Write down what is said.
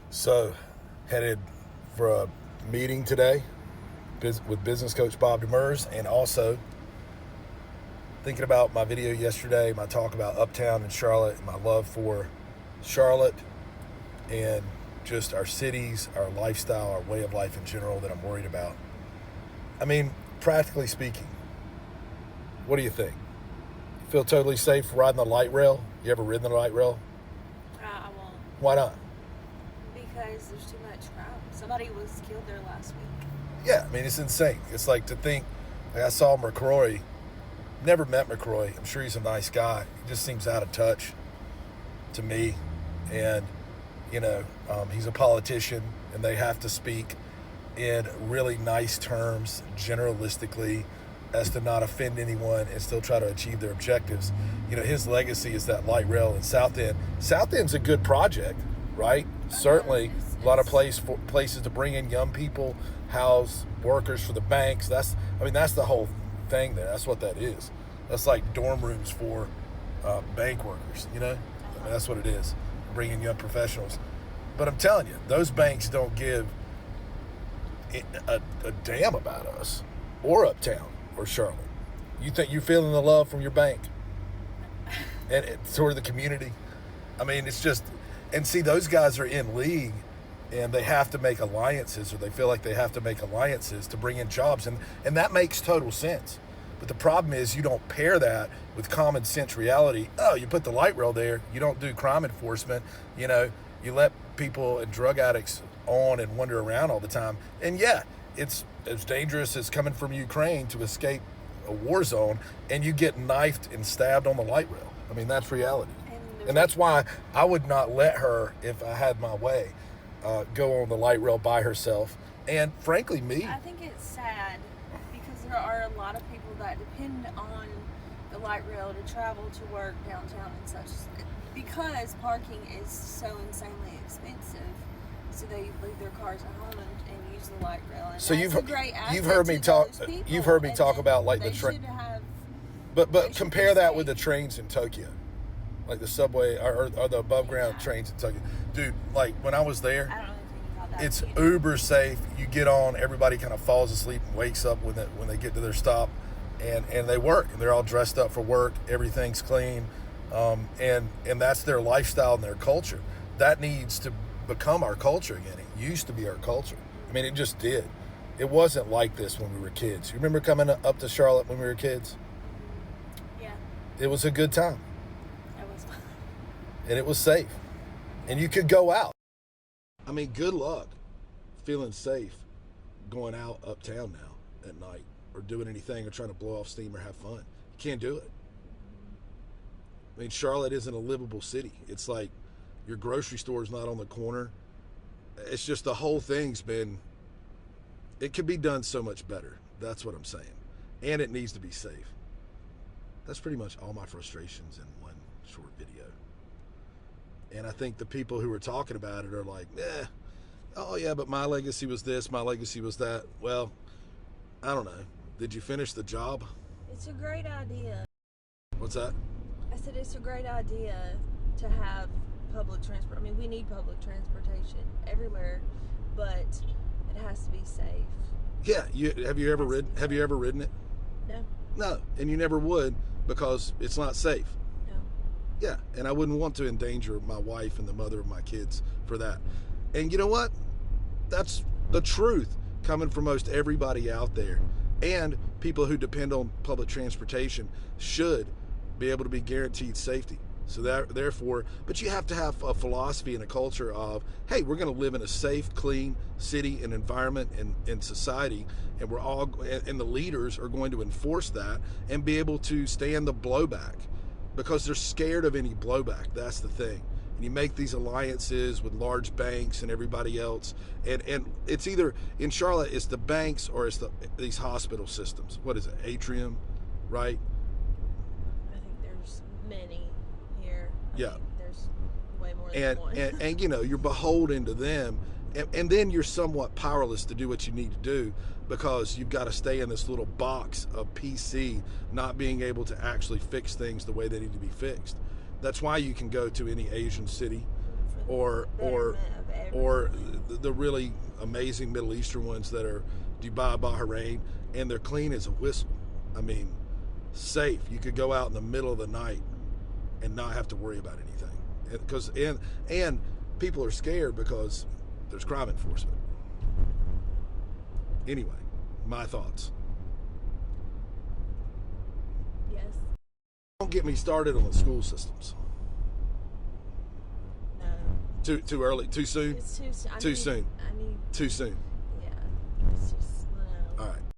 So, headed for a meeting today with business coach Bob Demers, and also thinking about my video yesterday, my talk about Uptown and Charlotte, and my love for Charlotte and just our cities, our lifestyle, our way of life in general that I'm worried about. I mean, practically speaking, what do you think? You feel totally safe riding the light rail? You ever ridden the light rail? I won't, Why not? because there's too much crowd. Somebody was killed there last week. Yeah, I mean, it's insane. It's like to think, like I saw McCrory, never met McCrory. I'm sure he's a nice guy. He just seems out of touch to me. And, he's a politician, and they have to speak in really nice terms, generalistically, as to not offend anyone and still try to achieve their objectives. His legacy is that light rail in South End. South End's a good project, right? Certainly, a lot of places to bring in young people, house workers for the banks. That's the whole thing there. That's what that is. That's like dorm rooms for bank workers. That's what it is. Bringing young professionals. But I'm telling you, those banks don't give a damn about us or Uptown or Charlotte. You think you're feeling the love from your bank and sort of the community? I mean, it's just, and see, those guys are in league and they have to make alliances, or they feel like they have to make alliances to bring in jobs. And that makes total sense. But the problem is you don't pair that with common sense reality. Oh, you put the light rail there. You don't do crime enforcement. You let people and drug addicts on and wander around all the time. And yeah, it's as dangerous as coming from Ukraine to escape a war zone, and you get knifed and stabbed on the light rail. I mean, that's reality. And that's why I would not let her, if I had my way, go on the light rail by herself. And frankly, me. I think it's sad because there are a lot of people that depend on the light rail to travel to work downtown and such, because parking is so insanely expensive. So they leave their cars at home and use the light rail. And so you've heard me talk. You've heard me talk about like the train. But compare that with the trains in Tokyo, like the subway or the above ground trains in Tokyo. Dude, like when I was there, I don't really think about that. it's uber safe. You get on, everybody kind of falls asleep and wakes up when they get to their stop, and they work, and they're all dressed up for work. Everything's clean, and that's their lifestyle and their culture. That needs to become our culture again. It used to be our culture. I mean, it just did. It wasn't like this when we were kids. You remember coming up to Charlotte when we were kids? Yeah. It was a good time. It was fun. And it was safe. And you could go out. I mean, good luck feeling safe going out uptown now at night or doing anything or trying to blow off steam or have fun. You can't do it. I mean, Charlotte isn't a livable city. It's like your grocery store is not on the corner. It's just the whole thing's been, it could be done so much better. That's what I'm saying. And it needs to be safe. That's pretty much all my frustrations in one short video. And I think the people who are talking about it are like, oh yeah, but my legacy was this, my legacy was that. Well, I don't know. Did you finish the job? It's a great idea. What's that? I said it's a great idea to have public transport. I mean, we need public transportation everywhere, but it has to be safe. Yeah, have you ever ridden it? No. No, and you never would because it's not safe. No. Yeah, and I wouldn't want to endanger my wife and the mother of my kids for that. And you know what? That's the truth coming from most everybody out there. And people who depend on public transportation should be able to be guaranteed safety. So therefore, but you have to have a philosophy and a culture of, hey, we're going to live in a safe, clean city and environment and society, and and the leaders are going to enforce that and be able to stand the blowback because they're scared of any blowback. That's the thing. And you make these alliances with large banks and everybody else, and it's either in Charlotte, it's the banks or it's these hospital systems. What is it, Atrium, right? I think there's many here. Yeah. I mean, there's way more than one. and you're beholden to them, and then you're somewhat powerless to do what you need to do because you've got to stay in this little box of PC, not being able to actually fix things the way they need to be fixed. That's why you can go to any Asian city or or the really amazing Middle Eastern ones that are Dubai, Bahrain, and they're clean as a whistle. I mean, safe. You could go out in the middle of the night and not have to worry about anything. And people are scared because there's crime enforcement. Anyway, my thoughts. Yes. Don't get me started on the school systems. No. Too early, too soon. It's too soon. Too soon. I need. Too soon.